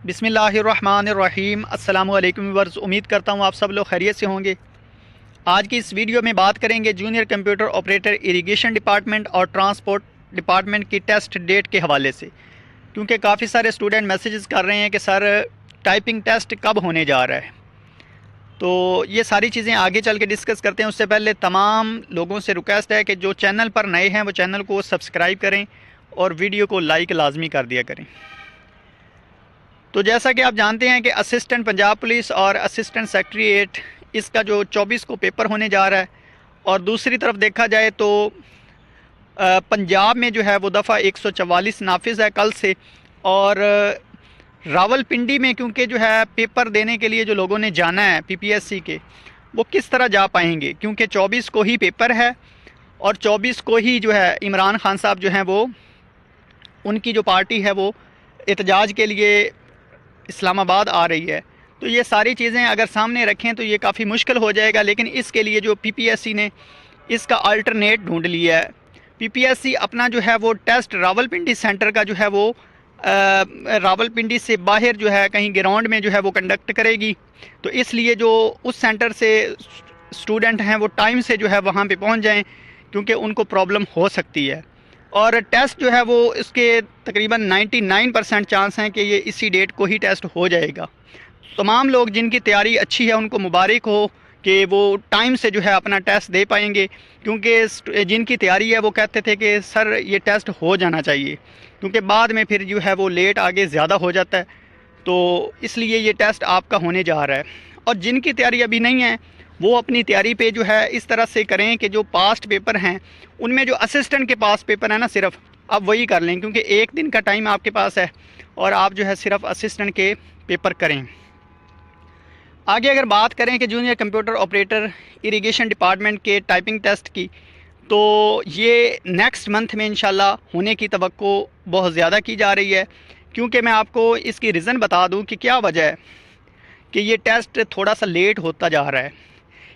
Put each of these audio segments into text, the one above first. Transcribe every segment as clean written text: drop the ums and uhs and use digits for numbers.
बिस्मिल्लाहिर्रहमानिर्रहीम। अस्सलाम वालेकुम व्यूअर्स, उम्मीद करता हूँ आप सब लोग खैरियत से होंगे। आज की इस वीडियो में बात करेंगे junior computer operator irrigation department और ट्रांसपोर्ट डिपार्टमेंट की टेस्ट डेट के हवाले से, क्योंकि काफ़ी सारे स्टूडेंट मैसेजेस कर रहे हैं कि सर टाइपिंग टेस्ट कब होने जा रहा है। तो ये सारी चीज़ें आगे चल के डिस्कस करते हैं। उससे पहले तमाम लोगों से रिक्वेस्ट है कि जो चैनल पर नए हैं वो चैनल को सब्सक्राइब करें और वीडियो को लाइक लाजमी कर दिया करें। तो जैसा कि आप जानते हैं कि असिस्टेंट पंजाब पुलिस और असिस्टेंट सेक्रेटरीट इसका जो 24 को पेपर होने जा रहा है, और दूसरी तरफ देखा जाए तो पंजाब में जो है वो दफ़ा 144 नाफिज है कल से, और रावलपिंडी में क्योंकि जो है पेपर देने के लिए जो लोगों ने जाना है पीपीएससी के, वो किस तरह जा पाएंगे, क्योंकि 24 को ही पेपर है और 24 को ही जो है इमरान खान साहब जो हैं वो उनकी जो पार्टी है वो एहतजाज के लिए इस्लामाबाद आ रही है। तो ये सारी चीज़ें अगर सामने रखें तो ये काफ़ी मुश्किल हो जाएगा, लेकिन इसके लिए जो पीपीएससी ने इसका अल्टरनेट ढूंढ लिया है। पीपीएससी अपना जो है वो टेस्ट रावलपिंडी सेंटर का जो है वो रावलपिंडी से बाहर जो है कहीं ग्राउंड में जो है वो कंडक्ट करेगी। तो इसलिए जो उस सेंटर से स्टूडेंट हैं वो टाइम से जो है वहाँ पे पहुँच जाएं, क्योंकि उनको प्रॉब्लम हो सकती है। और टेस्ट जो है वो इसके तकरीबन 99% चांस हैं कि ये इसी डेट को ही टेस्ट हो जाएगा। तमाम लोग जिनकी तैयारी अच्छी है उनको मुबारक हो कि वो टाइम से जो है अपना टेस्ट दे पाएंगे, क्योंकि जिनकी तैयारी है वो कहते थे कि सर ये टेस्ट हो जाना चाहिए, क्योंकि बाद में फिर जो है वो लेट आगे ज़्यादा हो जाता है। तो इसलिए ये टेस्ट आपका होने जा रहा है। और जिनकी तैयारी अभी नहीं है वो अपनी तैयारी पे जो है इस तरह से करें कि जो पास्ट पेपर हैं उनमें जो असिस्टेंट के पास पेपर है ना, सिर्फ आप वही कर लें, क्योंकि एक दिन का टाइम आपके पास है और आप जो है सिर्फ असिस्टेंट के पेपर करें। आगे अगर बात करें कि junior computer operator irrigation department के टाइपिंग टेस्ट की, तो ये नेक्स्ट मंथ में इंशाल्लाह होने की तवक्को बहुत ज़्यादा की जा रही है। क्योंकि मैं आपको इसकी रीज़न बता दूं कि क्या वजह है कि ये टेस्ट थोड़ा सा लेट होता जा रहा है।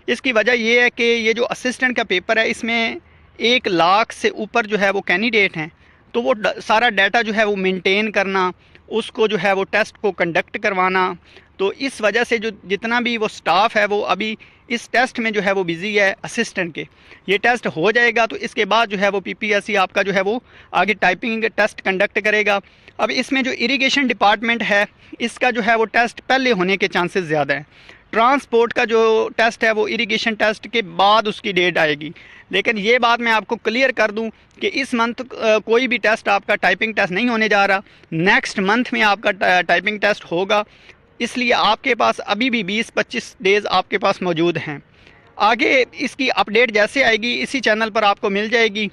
इसकी वजह ये है कि ये जो असिस्टेंट का पेपर है इसमें 1 लाख से ऊपर जो है वो कैंडिडेट हैं, तो वो सारा डाटा जो है वो मेंटेन करना, उसको जो है वो टेस्ट को कंडक्ट करवाना, तो इस वजह से जो जितना भी वो स्टाफ है वो अभी इस टेस्ट में जो है वो बिज़ी है असिस्टेंट के। ये टेस्ट हो जाएगा तो इसके बाद जो है वो पीपीएससी आपका जो है वो आगे टाइपिंग टेस्ट कंडक्ट करेगा। अब इसमें जो इरिगेशन डिपार्टमेंट है इसका जो है वो टेस्ट पहले होने के चांसेस ज़्यादा हैं। ट्रांसपोर्ट का जो टेस्ट है वो इरिगेशन टेस्ट के बाद उसकी डेट आएगी। लेकिन ये बात मैं आपको क्लियर कर दूं कि इस मंथ कोई भी टेस्ट आपका टाइपिंग टेस्ट नहीं होने जा रहा, नेक्स्ट मंथ में आपका टाइपिंग टेस्ट होगा। इसलिए आपके पास अभी भी 20-25 डेज़ आपके पास मौजूद हैं। आगे इसकी अपडेट जैसे आएगी इसी चैनल पर आपको मिल जाएगी।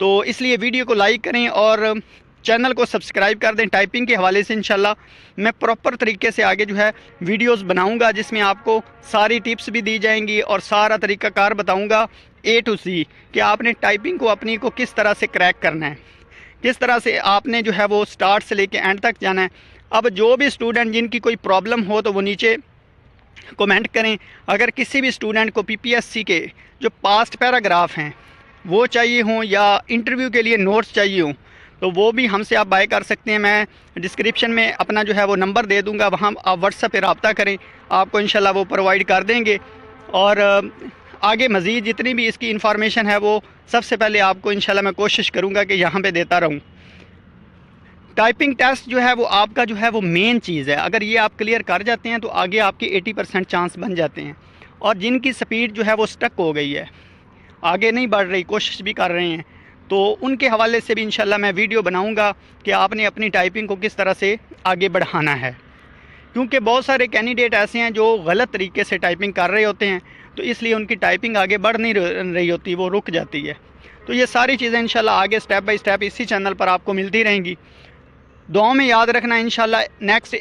तो इसलिए वीडियो को लाइक करें और चैनल को सब्सक्राइब कर दें। टाइपिंग के हवाले से इंशाल्लाह मैं प्रॉपर तरीके से आगे जो है वीडियोस बनाऊंगा, जिसमें आपको सारी टिप्स भी दी जाएंगी और सारा तरीक़ाकार बताऊंगा A to Z कि आपने टाइपिंग को अपनी को किस तरह से क्रैक करना है, किस तरह से आपने जो है वो स्टार्ट से लेके एंड तक जाना है। अब जो भी स्टूडेंट जिनकी कोई प्रॉब्लम हो तो वो नीचे कमेंट करें। अगर किसी भी स्टूडेंट को पीपीएससी के जो पास्ट पैराग्राफ हैं वो चाहिए हों या इंटरव्यू के लिए नोट्स चाहिए हों तो वो भी हमसे आप बाय कर सकते हैं। मैं डिस्क्रिप्शन में अपना जो है वो नंबर दे दूंगा, वहाँ आप व्हाट्सएप पे रब्ता करें, आपको इंशाल्लाह वो प्रोवाइड कर देंगे। और आगे मज़ीद जितनी भी इसकी इन्फॉर्मेशन है वो सबसे पहले आपको इंशाल्लाह मैं कोशिश करूँगा कि यहाँ पे देता रहूँ। टाइपिंग टेस्ट जो है वो आपका जो है वो मेन चीज़ है। अगर ये आप क्लियर कर जाते हैं तो आगे आपके 80% चांस बन जाते हैं। और जिनकी स्पीड जो है वो स्टक हो गई है, आगे नहीं बढ़ रही, कोशिश भी कर रहे हैं, तो उनके हवाले से भी इंशाल्लाह मैं वीडियो बनाऊंगा कि आपने अपनी टाइपिंग को किस तरह से आगे बढ़ाना है। क्योंकि बहुत सारे कैंडिडेट ऐसे हैं जो गलत तरीके से टाइपिंग कर रहे होते हैं, तो इसलिए उनकी टाइपिंग आगे बढ़ नहीं रही होती, वो रुक जाती है। तो ये सारी चीज़ें इंशाल्लाह आगे स्टेप बाय स्टेप इसी चैनल पर आपको मिलती रहेंगी। दुआओं में याद रखना। इंशाल्लाह नेक्स्ट